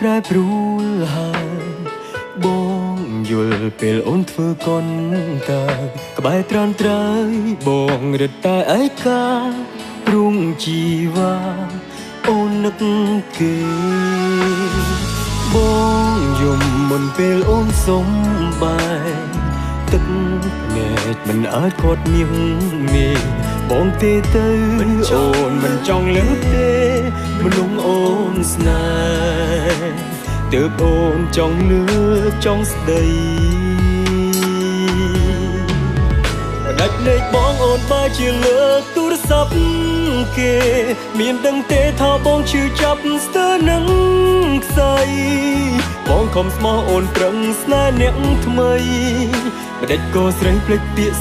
ប្រែប្រួលហើយបងយល់ពេលអូនធ្វើកុនតើក្បែរត្រានត្រៃបងរត់តែឯការុងជីវ៉ាអូននឹកគេបងយំមុនពេលអូនសំបាយទឹកភ្នែកមិនអាចគាត់មៀងមេបងទេទៅអូនមិនចង់លើកទេមនុស្សអូនស្នេហ៍ទើបអូនចង់លើកចង់ស្ដីដាច់លេខបងអូនបើជាលើកទូរស័ព្ទគេមានដឹងទេថាបងឈឺចាប់ស្ទើរនឹងខ្សែបងខំស្មោះអូនប្រឹងស្នេហ៍អ្នកថ្មីម្ដេចក៏ស្រីភ្លេចពាក្យ